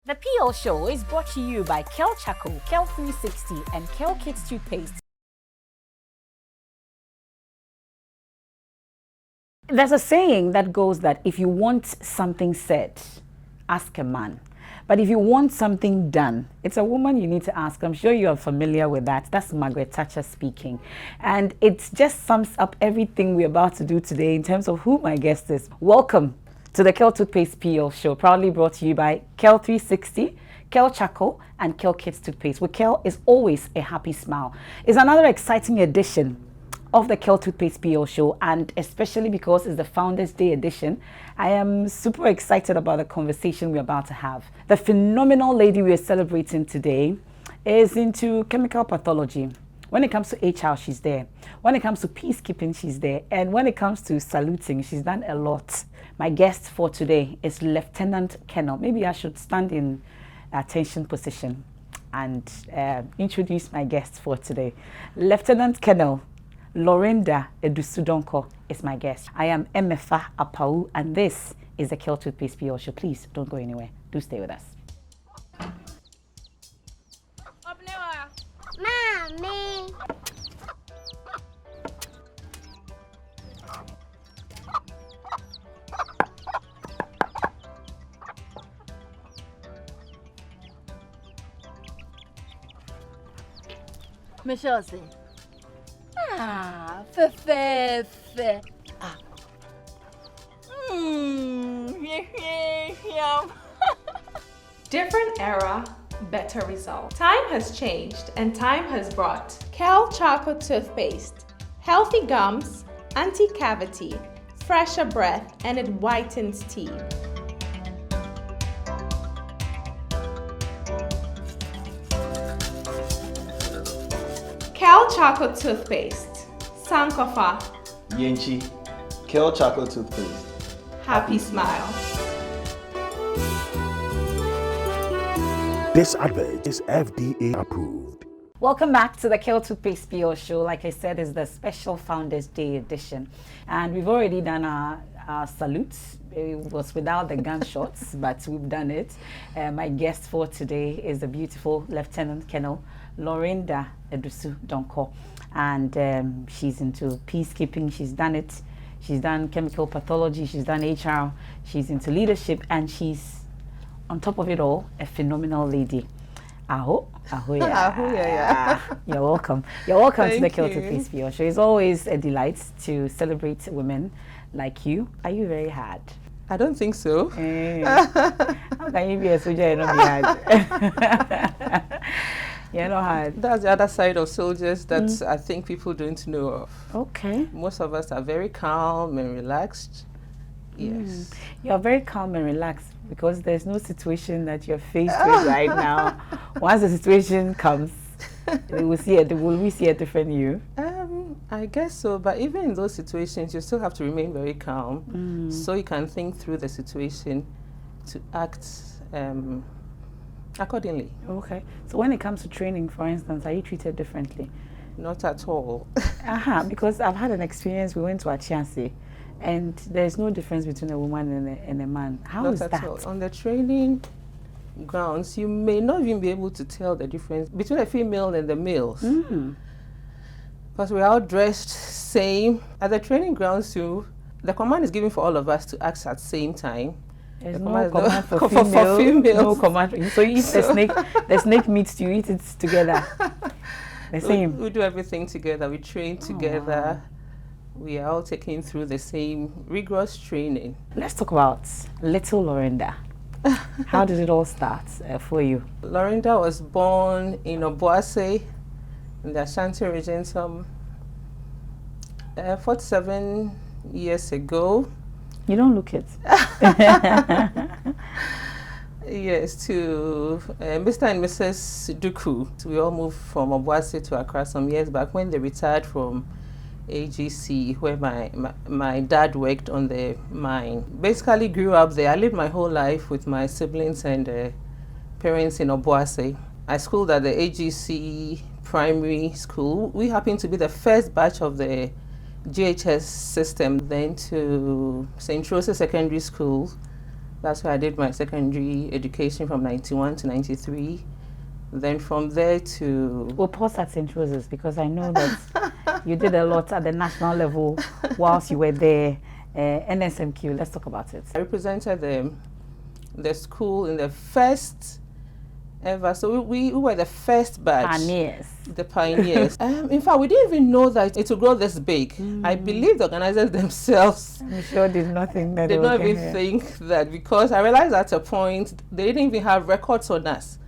The PL Show is brought to you by Kel Charcoal, Kel 360, and Kel Kids Toothpaste. There's a saying that goes that if you want something said, ask a man. But if you want something done, it's a woman you need to ask. I'm sure you are familiar with that. That's Margaret Thatcher speaking. And it just sums up everything we're about to do today in terms of who my guest is. Welcome to the Kel Toothpaste PL Show, proudly brought to you by Kel 360, Kel Charcoal, and Kel Kids Toothpaste. With Kel is always a happy smile. It's another exciting edition of the Kel Toothpaste PL Show, and especially because it's the Founders Day edition, I am super excited about the conversation we're about to have. The phenomenal lady we're celebrating today is into chemical pathology. When it comes to HR, she's there. When it comes to peacekeeping, she's there. And when it comes to saluting, she's done a lot. My guest for today is Lieutenant Colonel. Maybe I should stand in attention position and introduce my guest for today. Lieutenant Colonel Laurinda Adusu-Donkor is my guest. I am Emefa Apawu, and this is the Kel Toothpaste PL Show. Please don't go anywhere. Do stay with us. Mommy. Michelle say, fe. Yum. Different era, better result. Time has changed and time has brought Kel Charcoal Toothpaste. Healthy gums, anti-cavity, fresher breath, and it whitens teeth. Kel Charcoal Toothpaste. Sankofa. Yenchi, Kel Chocolate Toothpaste. Happy smile. This advert is FDA approved. Welcome back to the Kel Toothpaste PL Show. Like I said, it's the special Founders Day edition. And we've already done our salutes. It was without the gunshots, but we've done it. My guest for today is the beautiful Lieutenant Colonel Laurinda Adusu-Donkor. And she's into peacekeeping. She's done it. She's done chemical pathology. She's done HR. She's into leadership. And she's, on top of it all, a phenomenal lady. Aho, yeah. Aho, yeah. You're welcome. You're welcome to the Thank Kel you. Toothpaste PL Show. It's always a delight to celebrate women like you. Are you very hard? I don't think so. How can you be a soldier and not be hard? You're not hard. That's the other side of soldiers that I think people don't know of. Okay. Most of us are very calm and relaxed. Yes. You're very calm and relaxed because there's no situation that you're faced with right now. Once the situation comes, will we see a different you? I guess so, but even in those situations, you still have to remain very calm so you can think through the situation to act accordingly. Okay. So when it comes to training, for instance, are you treated differently? Not at all. Because I've had an experience. We went to Achiase, and there's no difference between a woman and a man. How is Not that? at all. On the training grounds, you may not even be able to tell the difference between a female and the males. Because we're all dressed same. At the training grounds too, the command is given for all of us to act at the same time. There's The no command for for females. No females. command. So you eat the snake meat, you eat it together. The same. We do everything together. We train together. We are all taken through the same rigorous training. Let's talk about little Laurinda. How did it all start for you? Laurinda was born in Obuase, in the Ashanti region, some 47 years ago. You don't look it. Yes, to Mr. and Mrs. Duku. We all moved from Obuase to Accra some years back when they retired from AGC, where my dad worked on the mine. Basically grew up there. I lived my whole life with my siblings and parents in Obuase. I schooled at the AGC primary school. We happened to be the first batch of the GHS system, then to St. Rose's Secondary School, That's where I did my secondary education from 91 to 93. Then from there to... We'll pause at St. Rose's because I know that you did a lot at the national level whilst you were there. NSMQ, let's talk about it. I represented the school in the first ever. So we were the first batch. Pioneers. The pioneers. In fact, we didn't even know that it would grow this big. I believe the organizers themselves, I'm sure did nothing that they don't even think that, because I realized at a point they didn't even have records on us.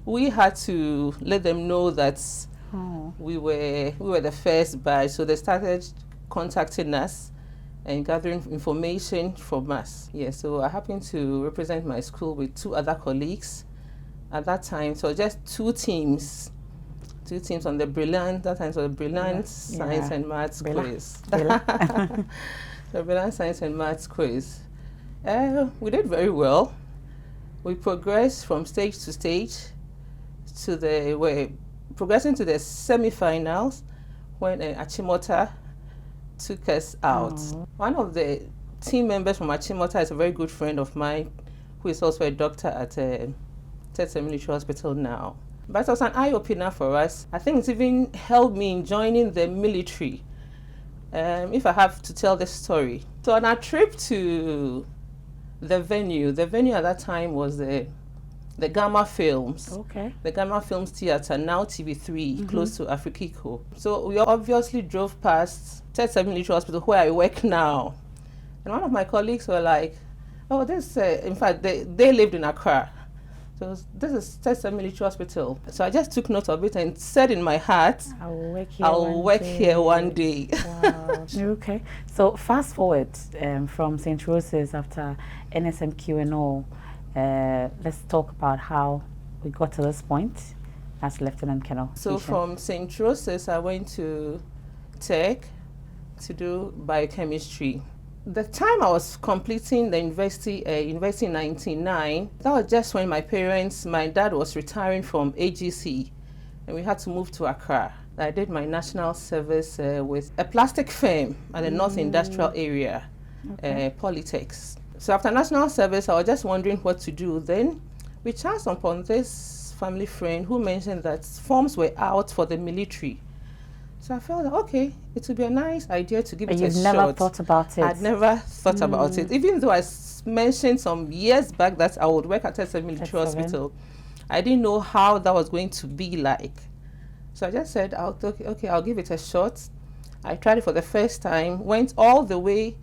We had to let them know that we were the first batch. So they started contacting us and gathering information from us. Yeah, so I happened to represent my school with 2 other colleagues at that time. So just 2 teams on the Brilliant, that time, so the Brilliant Science and Maths quiz. The Brilliant Science and Maths quiz. We did very well. We progressed from stage to stage we're progressing to the semi-finals when Achimota took us out. One of the team members from Achimota is a very good friend of mine who is also a doctor at Tete Military Hospital now. But it was an eye-opener for us. I think it's even helped me in joining the military, if I have to tell this story. So on our trip to the venue at that time was the Gamma Films. Okay. The Gamma Films Theatre, now TV3, close to Afrikiko. So we obviously drove past Tete Military Hospital, where I work now. And one of my colleagues were like, oh, this, in fact, they lived in Accra. So this is Tete Military Hospital. So I just took note of it and said in my heart, I'll work here one day. Wow. Okay. So fast forward from St. Rose's after NSMQ and all, let's talk about how we got to this point as Lieutenant Colonel. So from St. Rose's, I went to Tech to do biochemistry. The time I was completing the university in 99, that was just when my dad was retiring from AGC, and we had to move to Accra. I did my national service with a plastic firm at the North Industrial Area, Polytex. So after national service, I was just wondering what to do. Then we chanced upon this family friend who mentioned that forms were out for the military. So I felt, okay, it would be a nice idea to give it a shot. But you've never thought about it? I'd never thought about it. Even though I mentioned some years back that I would work at Tete Military Hospital, I didn't know how that was going to be like. So I just said, okay, I'll give it a shot. I tried it for the first time, went all the way.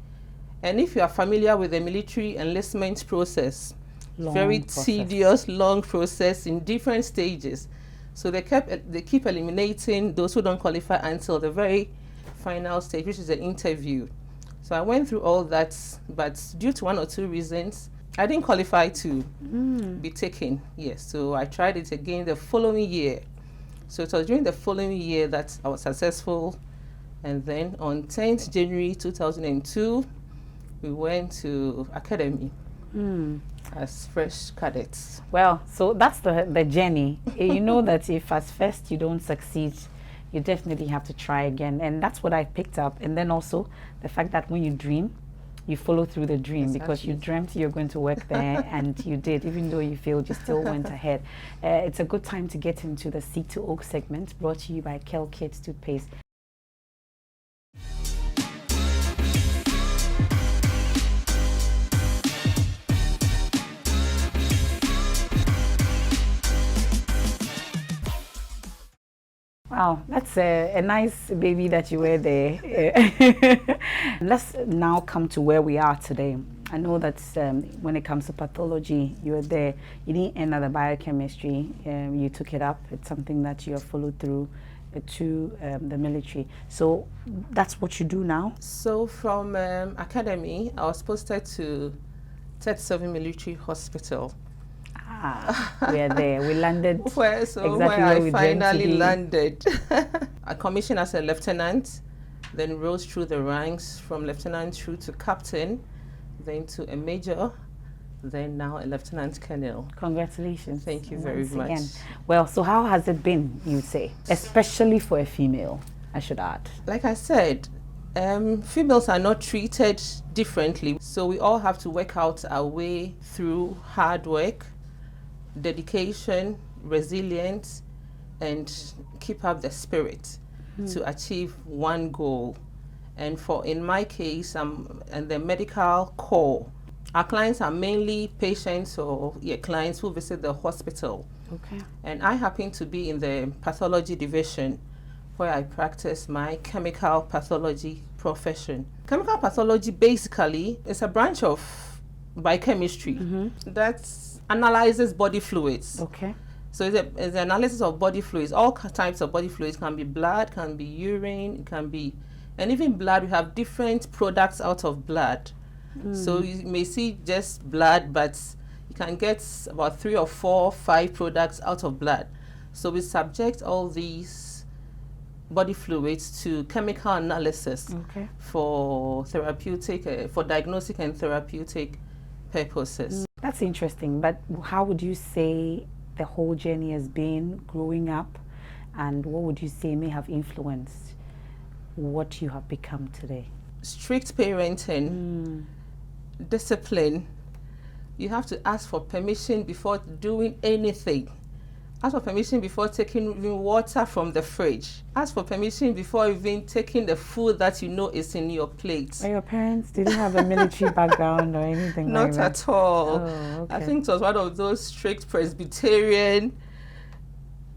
And if you are familiar with the military enlistment process, very tedious, long process in different stages. So they keep eliminating those who don't qualify until the very final stage, which is the interview. So I went through all that, but due to 1 or 2 reasons, I didn't qualify to be taken. Yes, so I tried it again the following year. So it was during the following year that I was successful. And then on 10th January 2002, we went to academy as fresh cadets. Well, so that's the journey. You know that if at first you don't succeed, you definitely have to try again. And that's what I picked up. And then also the fact that when you dream, you follow through the dream, because you dreamt you're going to work there and you did. Even though you failed, you still went ahead. It's a good time to get into the C2O segment, brought to you by Kel Kids Toothpaste. Wow, that's a nice baby that you were there. Let's now come to where we are today. I know that when it comes to pathology, you were there. You didn't end at the biochemistry. You took it up. It's something that you have followed through to the military. So that's what you do now? So from academy, I was posted to 37 Military Hospital. We are there. We landed where I finally landed. I commissioned as a lieutenant, then rose through the ranks from lieutenant through to captain, then to a major, then now a lieutenant colonel. Congratulations. Thank you very much. Again. Well, so how has it been, you say, especially for a female, I should add? Like I said, Females are not treated differently, so we all have to work out our way through hard work, dedication, resilience, and keep up the spirit to achieve one goal. And in my case, I'm in the medical core. Our clients are mainly patients or clients who visit the hospital. Okay. And I happen to be in the pathology division, where I practice my chemical pathology profession. Chemical pathology basically is a branch of biochemistry that analyzes body fluids. Okay. So it's an analysis of body fluids. All types of body fluids. Can be blood, can be urine, it can be, and even blood, we have different products out of blood. So you may see just blood, but you can get about 3 or 4, 5 products out of blood. So we subject all these body fluids to chemical analysis for therapeutic, for diagnostic and therapeutic purposes. That's interesting, but how would you say the whole journey has been growing up, and what would you say may have influenced what you have become today? Strict parenting, discipline. You have to ask for permission before doing anything. Ask for permission before taking even water from the fridge. Ask for permission before even taking the food that you know is in your plate. Are your parents, did they have a military background or anything like that? Not at all. Oh, okay. I think it was one of those strict Presbyterian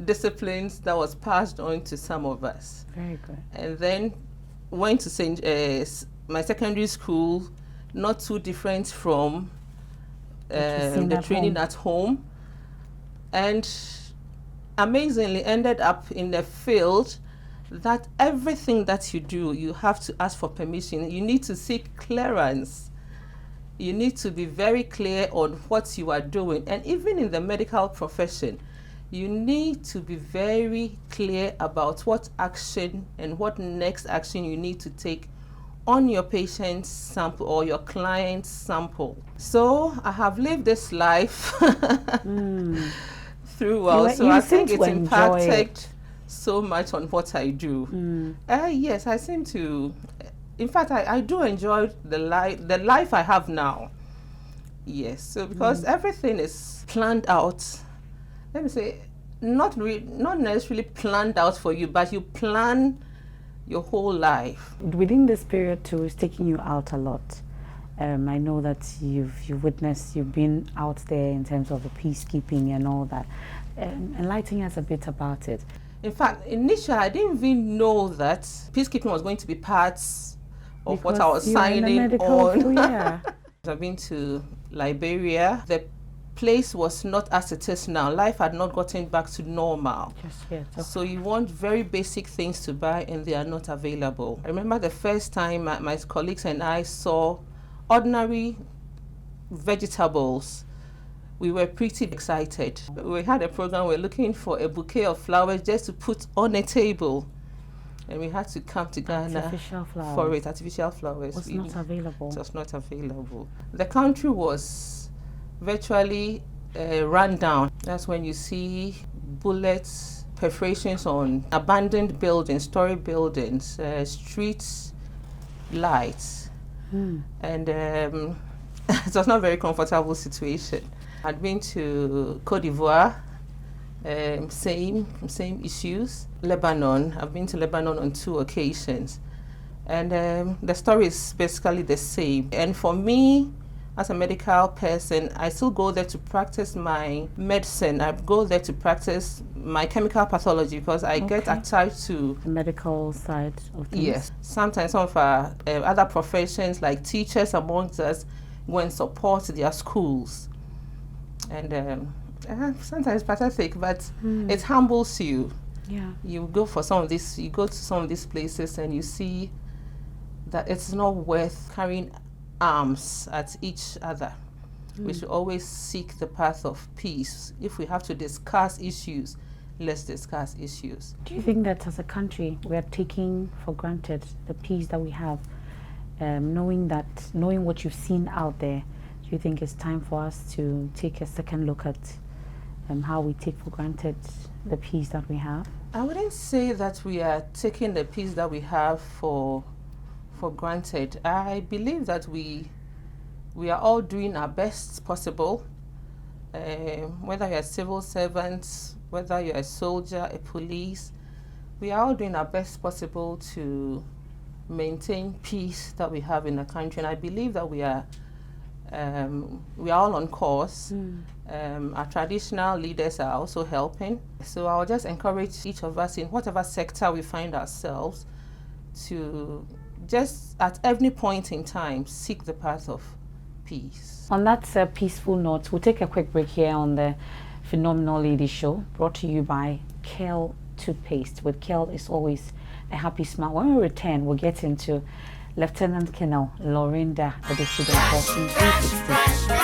disciplines that was passed on to some of us. Very good. And then went to my secondary school, not too different from the training at home. And amazingly ended up in a field that everything that you do, you have to ask for permission. You need to seek clearance. You need to be very clear on what you are doing. And even in the medical profession, you need to be very clear about what action and what next action you need to take on your patient's sample or your client's sample. So I have lived this life through well, so I think it's impacted so much on what I do. Yes, I seem to. In fact, I do enjoy the life I have now. Yes, so because everything is planned out. Let me say, not necessarily planned out for you, but you plan your whole life. Within this period too, it's taking you out a lot. I know that you've witnessed, you've been out there in terms of the peacekeeping and all that. Enlighten us a bit about it. In fact, initially I didn't even know that peacekeeping was going to be part of what I was signing on. Yeah. I've been to Liberia. The place was not as it is now. Life had not gotten back to normal. Just yet. Okay. So you want very basic things to buy and they are not available. I remember the first time my colleagues and I saw ordinary vegetables. We were pretty excited. We had a program, we were looking for a bouquet of flowers just to put on a table. And we had to come to Ghana for it. Artificial flowers. Was not available. It was not available. The country was virtually run down. That's when you see bullets, perforations on abandoned buildings, story buildings, streets, lights. And it was not a very comfortable situation. I'd been to Côte d'Ivoire, same issues. Lebanon, I've been to Lebanon on 2 occasions. And the story is basically the same. And for me, as a medical person, I still go there to practice my medicine. I go there to practice my chemical pathology because I get attached to the medical side of things. Yes. Sometimes some of our other professions, like teachers amongst us, go and support their schools. And sometimes it's pathetic, but it humbles you. Yeah. You go to some of these places and you see that it's not worth carrying arms at each other. We should always seek the path of peace. If we have to discuss issues, let's discuss issues. Do you think that as a country we are taking for granted the peace that we have, knowing what you've seen out there? Do you think it's time for us to take a second look at how we take for granted the peace that we have? I wouldn't say that we are taking the peace that we have for for granted. I believe that we are all doing our best possible. Whether you're a civil servant, whether you're a soldier, a police, we are all doing our best possible to maintain peace that we have in the country. And I believe that we are all on course. Our traditional leaders are also helping. So I'll just encourage each of us in whatever sector we find ourselves to just at every point in time seek the path of peace. On that peaceful note, we'll take a quick break here on the Phenomenal Lady Show, brought to you by Kale Toothpaste. With Kale, it's always a happy smile. When we return, we'll get into Lieutenant Colonel Laurinda Adusu-Donkor from 360.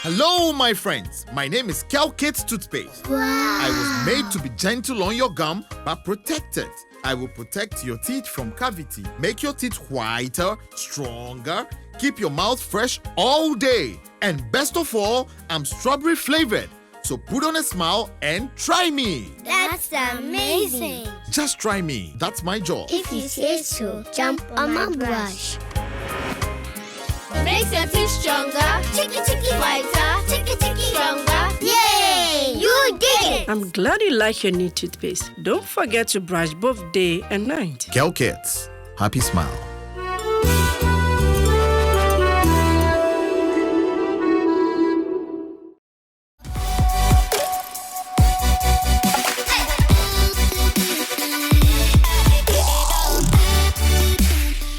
Hello, my friends. My name is Kel Kids Toothpaste. Wow. I was made to be gentle on your gum, but protected. I will protect your teeth from cavity, make your teeth whiter, stronger, keep your mouth fresh all day. And best of all, I'm strawberry flavored. So put on a smile and try me. That's amazing. Just try me. That's my job. If you say so, jump on my brush. It makes your teeth stronger, chicky whiter, chicky stronger. Yay! You did it! I'm glad you like your new toothpaste. Don't forget to brush both day and night. Kel Kids, happy smile.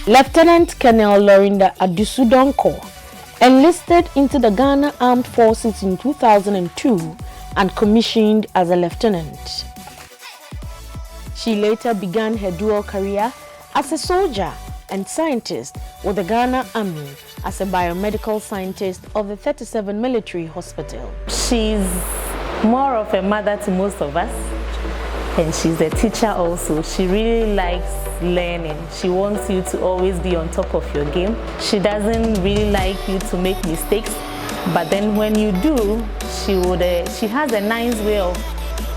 Lieutenant Colonel Laurinda Adusu-Donkor enlisted into the Ghana Armed Forces in 2002 and commissioned as a lieutenant. She later began her dual career as a soldier and scientist with the Ghana Army as a biomedical scientist of the 37 Military Hospital. She's more of a mother to most of us, and she's a teacher also. She really likes learning. She wants you to always be on top of your game. She doesn't really like you to make mistakes, but then when you do, she has a nice way of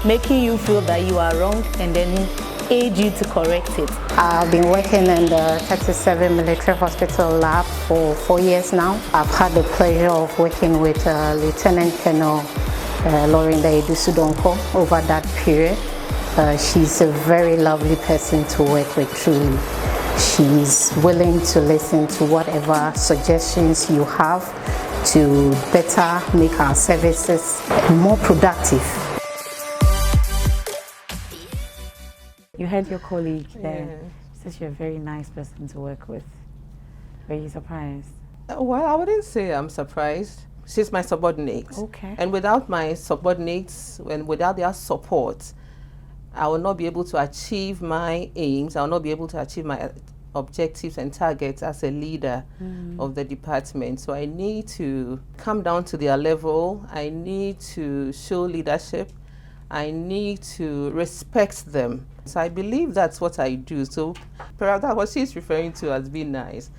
making you feel that you are wrong and then aid you to correct it. I've been working in the 37 Military Hospital lab for 4 years now. I've had the pleasure of working with Lieutenant Colonel Laurinda Adusu-Donkor over that period. She's a very lovely person to work with, truly. She's willing to listen to whatever suggestions you have to better make our services more productive. You heard your colleague there. She says you're a very nice person to work with. Were you surprised? Well, I wouldn't say I'm surprised. She's my subordinate. Okay. And without my subordinates and without their support, I will not be able to achieve my aims. I will not be able to achieve my objectives and targets as a leader of the department. So I need to come down to their level. I need to show leadership. I need to respect them. So I believe that's what I do. So perhaps that's what she's referring to as being nice.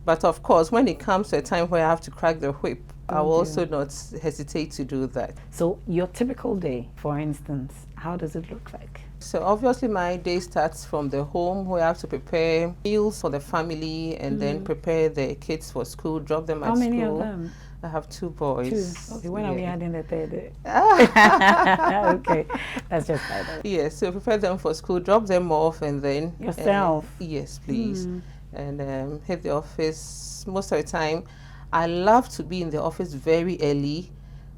But of course, when it comes to a time where I have to crack the whip, I will also not hesitate to do that. So your typical day, for instance, how does it look like? So obviously my day starts from the home where I have to prepare meals for the family and then prepare the kids for school, drop them at school. How many of them? I have 2 boys. 2. Okay, when are we adding the third? Okay, that's just like that. Yes, so prepare them for school, drop them off, and then yourself. Yes, please, and hit the office. Most of the time, I love to be in the office very early,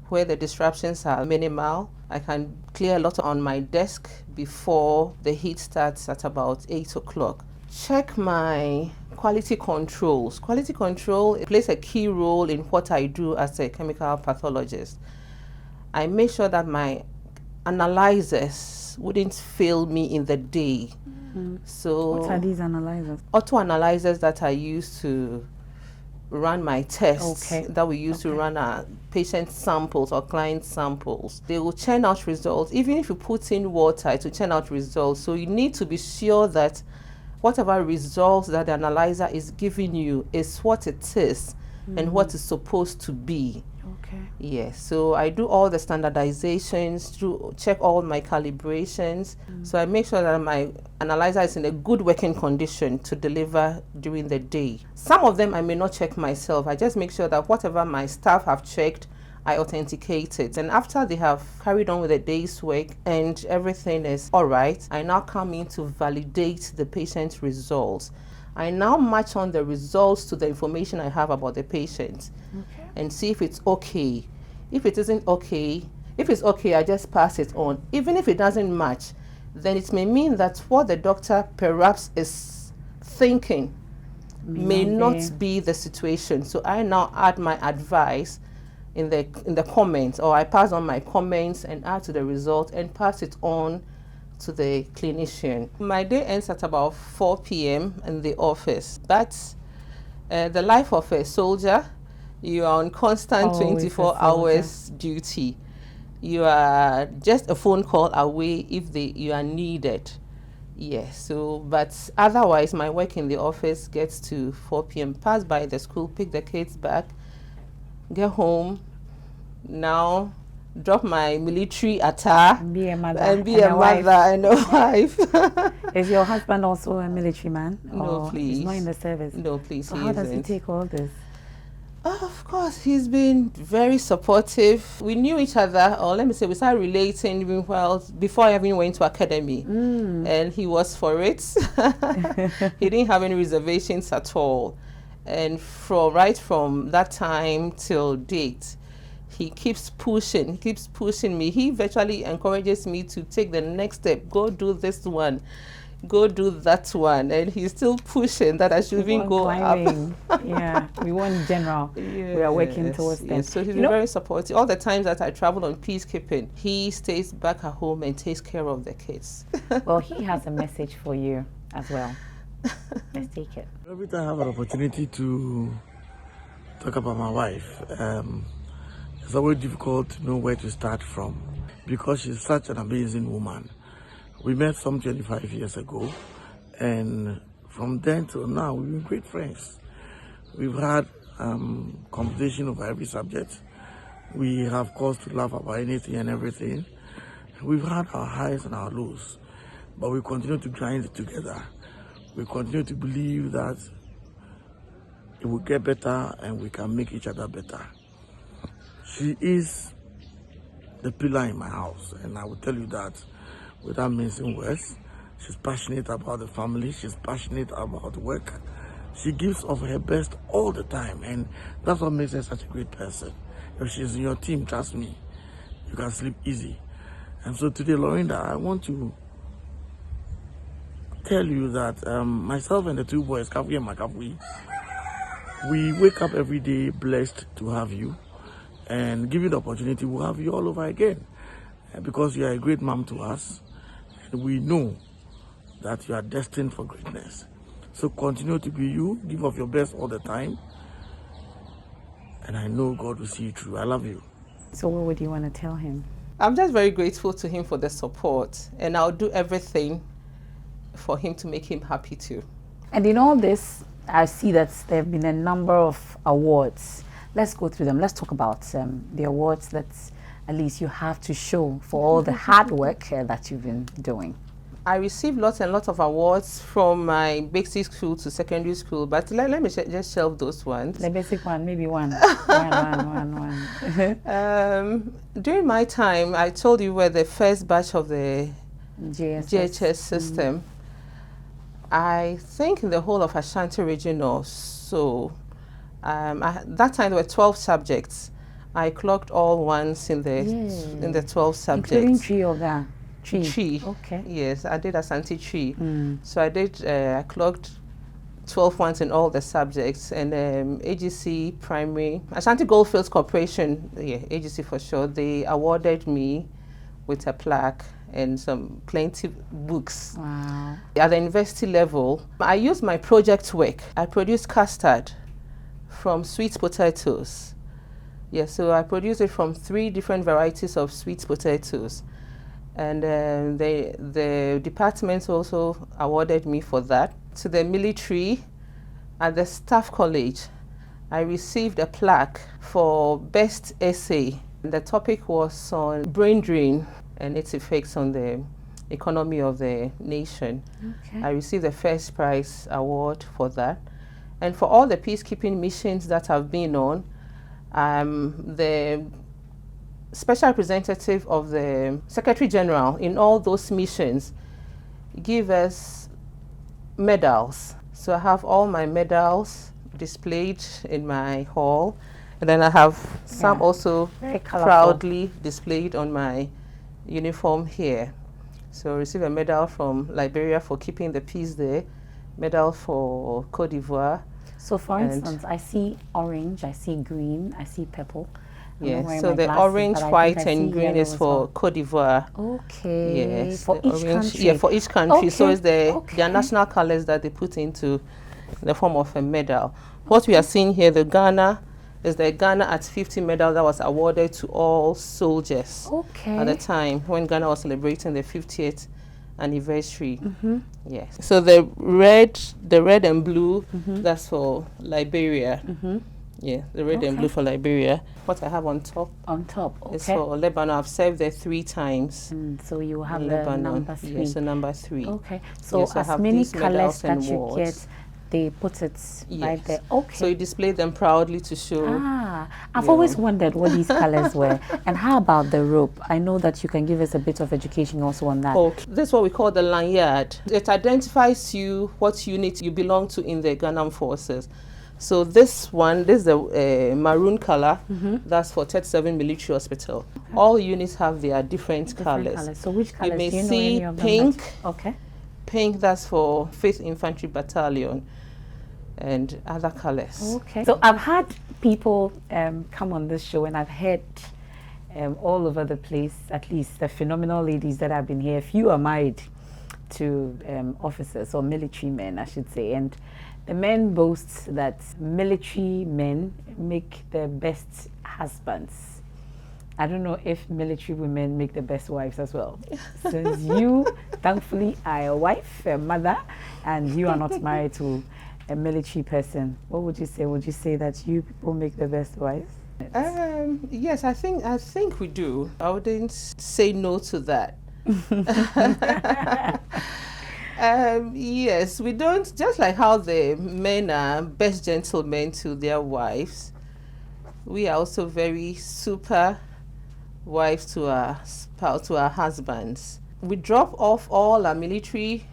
where the disruptions are minimal. I can clear a lot on my desk before the heat starts at about 8 o'clock. Check my quality controls. Quality control plays a key role in what I do as a chemical pathologist. I make sure that my analyzers wouldn't fail me in the day. So what are these analyzers? Auto analyzers that I use to run my tests that we use to run our patient samples or client samples. They will churn out results. Even if you put in water, it will churn out results. So you need to be sure that whatever results that the analyzer is giving you is what it is and what it's supposed to be. Okay. Yes, so I do all the standardizations, to check all my calibrations. So I make sure that my analyzer is in a good working condition to deliver during the day. Some of them I may not check myself. I just make sure that whatever my staff have checked, I authenticate it. And after they have carried on with the day's work and everything is all right, I now come in to validate the patient's results. I now match on the results to the information I have about the patient and see if it's okay. If it isn't okay, if it's okay, I just pass it on. Even if it doesn't match, then it may mean that what the doctor perhaps is thinking may not be the situation. So I now add my advice in the comments, or I pass on my comments and add to the result and pass it on to the clinician. My day ends at about 4 p.m. in the office, but the life of a soldier, you are on constant 24 hours duty. You are just a phone call away if you are needed. Yes, so, but otherwise my work in the office gets to 4 p.m., pass by the school, pick the kids back, get home, now drop my military attire and be a mother and a wife. Is your husband also a military man? No, please. He's not in the service? No, please. So how does he take all this? Of course, he's been very supportive. We knew each other, or let me say, we started relating even before I even went to academy. And he was for it. He didn't have any reservations at all. And right from that time till date, he keeps pushing me. He virtually encourages me to take the next step. Go do this one. Go do that one. And he's still pushing that I should even go climbing. up. Yeah, we want general. Yes, we are working towards them. So he's been very supportive. All the times that I travel on peacekeeping, he stays back at home and takes care of the kids. Well, he has a message for you as well. Let's take it. Every time I have an opportunity to talk about my wife, it's always difficult to know where to start from because she's such an amazing woman. We met some 25 years ago, and from then till now, we've been great friends. We've had conversation over every subject. We have cause to laugh about anything and everything. We've had our highs and our lows, but we continue to grind together. We continue to believe that it will get better and we can make each other better. She is the pillar in my house, and I will tell you that without mincing words. She's passionate about the family. She's passionate about work. She gives of her best all the time, and that's what makes her such a great person. If she's in your team, trust me, you can sleep easy. And so today, Laurinda, I want to tell you that myself and the two boys, Kafi and Makafi, we wake up every day blessed to have you, and give you the opportunity, we'll have you all over again. Because you are a great mom to us, and we know that you are destined for greatness. So continue to be you, give of your best all the time, and I know God will see you through. I love you. So what would you want to tell him? I'm just very grateful to him for the support, and I'll do everything for him to make him happy too. And in all this, I see that there have been a number of awards. Let's go through them. Let's talk about the awards that at least you have to show for all the hard work that you've been doing. I received lots and lots of awards from my basic school to secondary school, but let me just shelve those ones. The basic one, maybe one. one. During my time, I told you we're the first batch of the GHS system. I think in the whole of Ashanti region or so, at that time there were 12 subjects. I clocked all ones in the 12 subjects. Including three of that. Tree. Okay. Yes, I did Ashanti Tree. So I clocked 12 ones in all the subjects, and AGC Primary, Ashanti Goldfields Corporation, AGC for sure, they awarded me with a plaque and plenty books. Wow. At the university level, I used my project work. I produced custard from sweet potatoes. Yes, so I produced it from 3 different varieties of sweet potatoes. And the department also awarded me for that. To the military, at the staff college, I received a plaque for best essay. The topic was on brain drain and its effects on the economy of the nation. Okay. I received the first prize award for that. And for all the peacekeeping missions that I've been on, the special representative of the Secretary General in all those missions give us medals. So I have all my medals displayed in my hall, and then I have some also proudly displayed on my uniform here. So I received a medal from Liberia for keeping the peace there, medal for Cote d'Ivoire. So for instance, I see orange, I see green, I see purple. Yes, so the glasses, orange, white, and green is for Cote d'Ivoire. Okay. Yes, for each country. Yeah, for each country. Okay. So it's their national colors that they put into the form of a medal. What we are seeing here, the Ghana, is the Ghana at 50 medal that was awarded to all soldiers at the time when Ghana was celebrating the 50th anniversary. Yes. So the red and blue, that's for Liberia. Yeah, the red and blue for Liberia. What I have on top is for Lebanon. I've served there 3 times. So you have the number 3. Yes, the number 3. Okay. So as many colors that you get, they put it right there. Okay. So you display them proudly to show. I've always wondered what these colors were. And how about the rope? I know that you can give us a bit of education also on that. Okay. This is what we call the lanyard. It identifies you, what unit you belong to in the Ghana forces. So this is the maroon color. That's for 37 Military Hospital. All units have their different colors. So which colors? You may do you know see any of them? pink. Okay. Pink, that's for 5th Infantry Battalion, and other colors. Okay. So I've had people come on this show, and I've heard all over the place, at least the phenomenal ladies that have been here. A few are married to officers or military men, I should say. And the men boast that military men make the best husbands. I don't know if military women make the best wives as well. Since you, thankfully, are a wife, a mother, and you are not married to a military person, what would you say? Would you say that you people make the best wives? Yes, I think we do. I wouldn't say no to that. Yes, we don't, just like how the men are best gentlemen to their wives, we are also very super wives to our husbands. We drop off all our military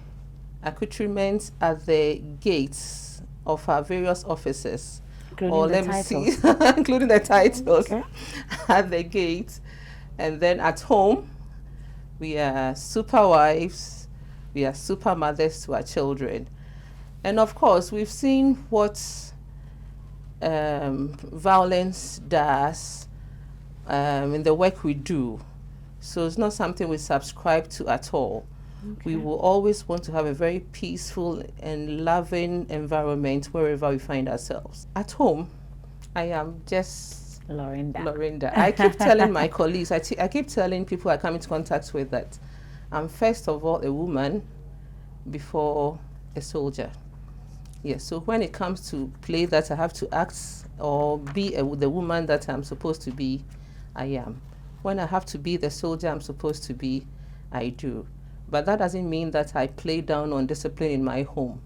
accoutrements at the gates of our various offices. Including including the titles at the gate. And then at home, we are super wives, we are super mothers to our children. And of course, we've seen what violence does in the work we do. So it's not something we subscribe to at all. We will always want to have a very peaceful and loving environment wherever we find ourselves. At home, I am just Laurinda. I keep telling my colleagues, I keep telling people I come into contact with that I'm first of all a woman before a soldier. Yes, so when it comes to play that I have to act or be the woman that I'm supposed to be, I am. When I have to be the soldier I'm supposed to be, I do. But that doesn't mean that I play down on discipline in my home.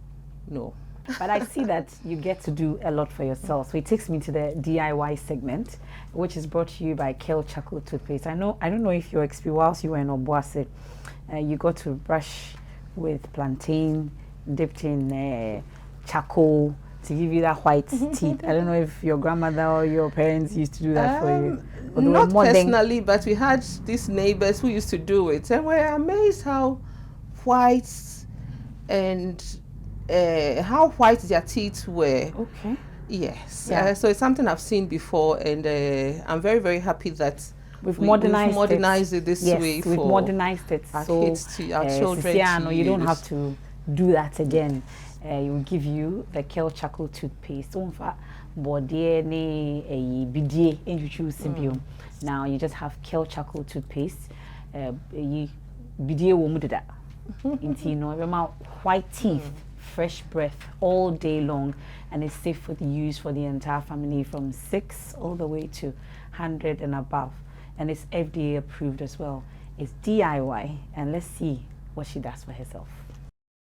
No. But I see that you get to do a lot for yourself. So it takes me to the DIY segment, which is brought to you by Kel Charcoal Toothpaste. I don't know if your experience whilst you were in Obuasi, you got to brush with plantain dipped in charcoal to give you that white teeth. I don't know if your grandmother or your parents used to do that for you. Not personally, but we had these neighbors who used to do it, and we're amazed how white and how white their teeth were. Okay. Yes. Yeah. So it's something I've seen before, and I'm very, very happy that we've modernized it this way. We've modernized it our so kids to our children. You don't have to do that again. It will give you the Kel Charcoal Toothpaste. Now you just have Kel Charcoal Toothpaste. White teeth, fresh breath all day long, and it's safe for the use for the entire family from 6 all the way to 100 and above. And it's FDA approved as well. It's DIY, and let's see what she does for herself.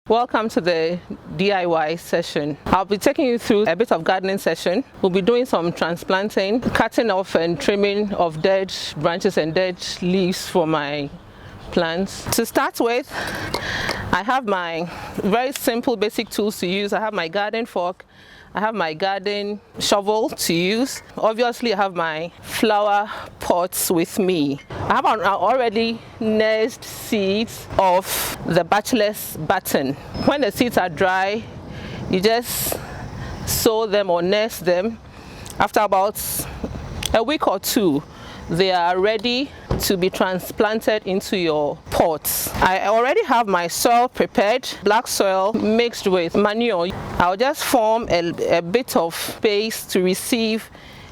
Welcome to the DIY session. I'll be taking you through a bit of gardening session. We'll be doing some transplanting, cutting off and trimming of dead branches and dead leaves for my plants. To start with, I have my very simple basic tools to use. I have my garden fork, I have my garden shovel to use. Obviously, I have my flower pots with me. I have already nursed seeds of the bachelor's button. When the seeds are dry, you just sow them or nurse them. After about a week or two, they are ready to be transplanted into your pots. I already have my soil prepared, black soil mixed with manure. I'll just form a bit of space to receive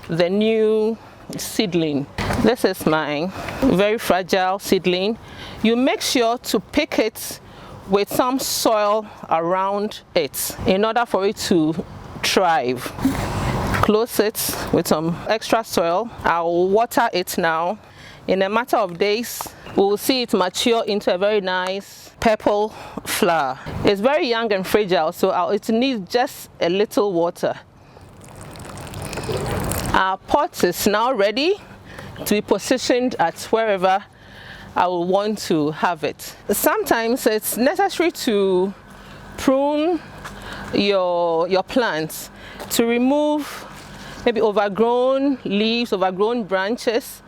the new seedling. This is my very fragile seedling. You make sure to pick it with some soil around it in order for it to thrive. Close it with some extra soil. I'll water it now. In a matter of days, we will see it mature into a very nice purple flower. It's very young and fragile, so it needs just a little water. Our pot is now ready to be positioned at wherever I will want to have it. Sometimes it's necessary to prune your plants to remove maybe overgrown leaves, overgrown branches,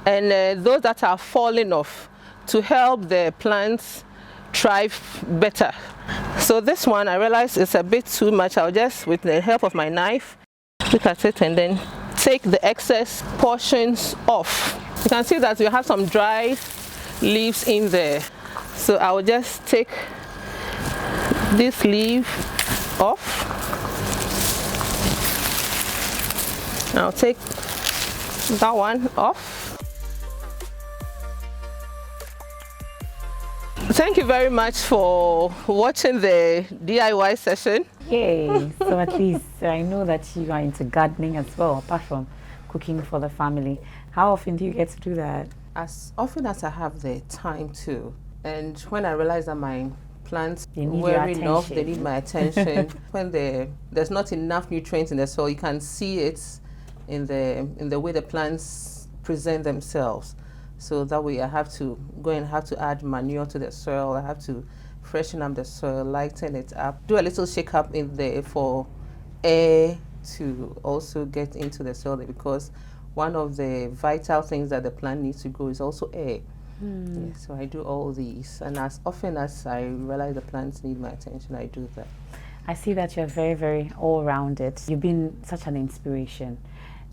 and those that are falling off to help the plants thrive better. So this one, I realize it's a bit too much. I'll just, with the help of my knife, look at it and then take the excess portions off. You can see that we have some dry leaves in there. So I will just take this leaf off. I'll take that one off. Thank you very much for watching the DIY session. Yay! So at least I know that you are into gardening as well, apart from cooking for the family. How often do you get to do that? As often as I have the time to. And when I realize that my plants wearing off, they need my attention. When there's not enough nutrients in the soil, you can see it in the way the plants present themselves. So that way I have to go and have to add manure to the soil. I have to freshen up the soil, lighten it up, do a little shake up in there for air to also get into the soil, because one of the vital things that the plant needs to grow is also air. Yeah, so I do all these, and as often as I realize the plants need my attention, I do that. I see that you're very, very all-rounded. You've been such an inspiration,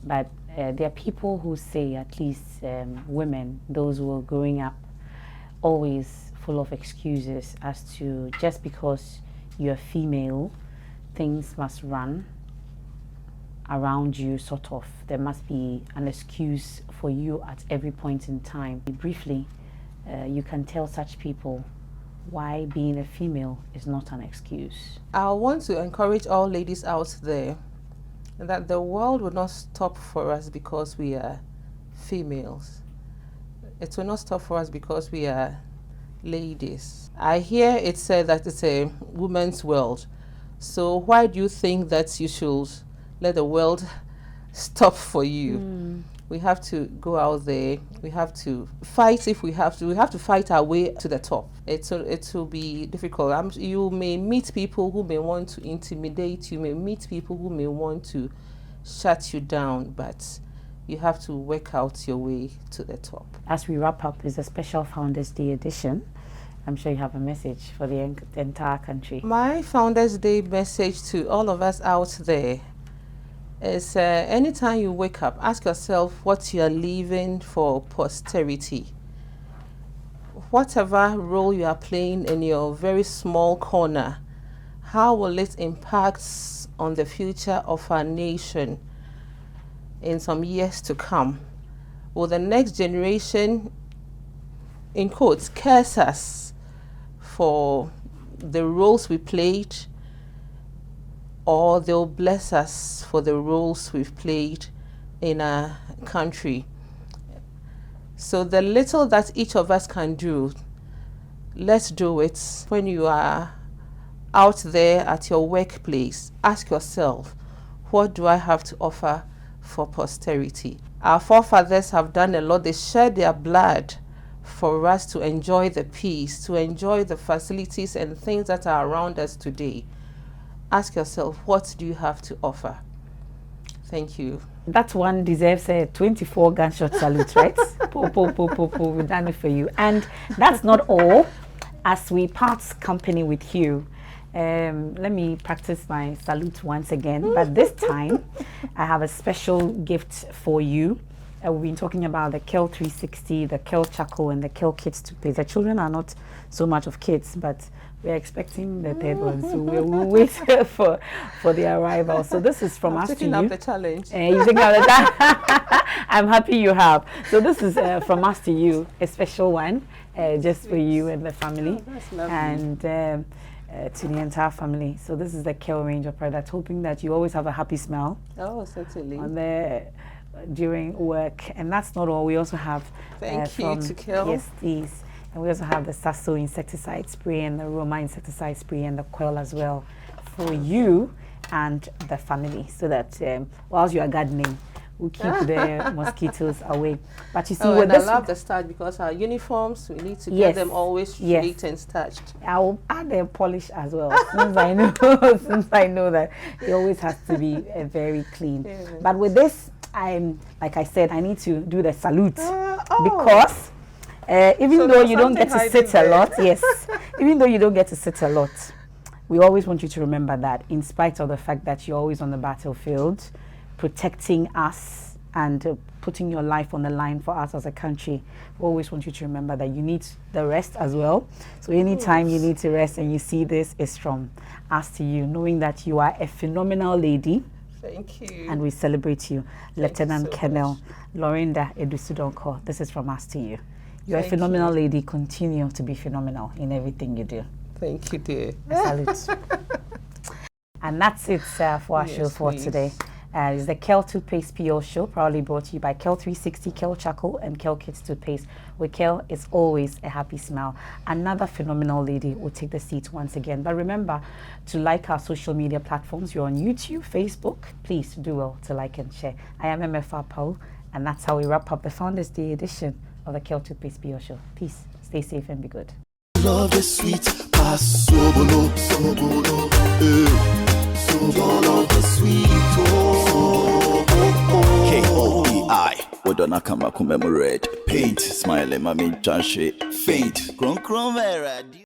but there are people who say, at least women, those who are growing up, always full of excuses as to just because you're female, things must run around you, sort of. There must be an excuse for you at every point in time. Briefly, you can tell such people why being a female is not an excuse. I want to encourage all ladies out there that the world will not stop for us because we are females. It will not stop for us because we are ladies. I hear it said that it's a woman's world. So why do you think that you should let the world stop for you? We have to go out there. We have to fight if we have to. We have to fight our way to the top. It will be difficult. You may meet people who may want to intimidate you. May meet people who may want to shut you down, but you have to work out your way to the top. As we wrap up, is a special Founders Day edition. I'm sure you have a message for the entire country. My Founders Day message to all of us out there is anytime you wake up, ask yourself what you are leaving for posterity. Whatever role you are playing in your very small corner, how will it impact on the future of our nation in some years to come? Will the next generation, in quotes, curse us for the roles we played, or they'll bless us for the roles we've played in our country. So the little that each of us can do, let's do it. When you are out there at your workplace, ask yourself, what do I have to offer for posterity? Our forefathers have done a lot. They shed their blood for us to enjoy the peace, to enjoy the facilities and things that are around us today. Ask yourself, what do you have to offer? Thank you. That one deserves a 24 gunshot salute, right? We've done it for you. And that's not all. As we part company with you, let me practice my salute once again. But this time, I have a special gift for you. We've been talking about the Kel 360, the Kel Charcoal, and the Kel Kids toothpaste. The children are not so much of kids, but we're expecting the third one, so we'll wait for the arrival. So this is from us to you. Taking up the challenge. You taking up the challenge. I'm happy you have. So this is from us to you, a special one, just for you and the family, That's lovely. and to the entire family. So this is the Kel range of products, hoping that you always have a happy smile. Oh, certainly. On the during work. And that's not all. We also have Thank you to Kel. Yes, these. And we also have the Sasso insecticide spray and the Roma insecticide spray and the coil as well for you and the family, so that whilst you are gardening, we'll keep the mosquitoes away. But you see, with and this, I love the starch, because our uniforms, we need to get them always straight and starched. I will add the polish as well, since I know that it always has to be very clean. Yeah. But with this, like I said, I need to do the salute because even though you don't get to sit a lot, yes, even though you don't get to sit a lot, we always want you to remember that, in spite of the fact that you're always on the battlefield, protecting us and putting your life on the line for us as a country, we always want you to remember that you need the rest as well. So anytime you need to rest and you see this, is from us to you, knowing that you are a phenomenal lady. Thank you. And we celebrate you, Lieutenant Colonel Laurinda Adusu-Donkor. This is from us to you. You're a phenomenal lady. Continue to be phenomenal in everything you do. Thank you, dear. Salute. And that's it for our show for today. It's the Kel Toothpaste PO show, proudly brought to you by Kel 360, Kel Charcoal, and Kel Kids Toothpaste. With Kel, it's always a happy smile. Another phenomenal lady will take the seat once again. But remember to like our social media platforms. You're on YouTube, Facebook. Please do well to like and share. I am Emefa Apawu, and that's how we wrap up the Founders Day edition of the Kel Toothpaste PO show. Peace. Stay safe and be good. Love is sweet, pass sobolo, sobolo, sobolo the sweet, K-O-E-I, Wodona Kama commemorate, paint, smile, mami, chanche, faint, kron kron vera.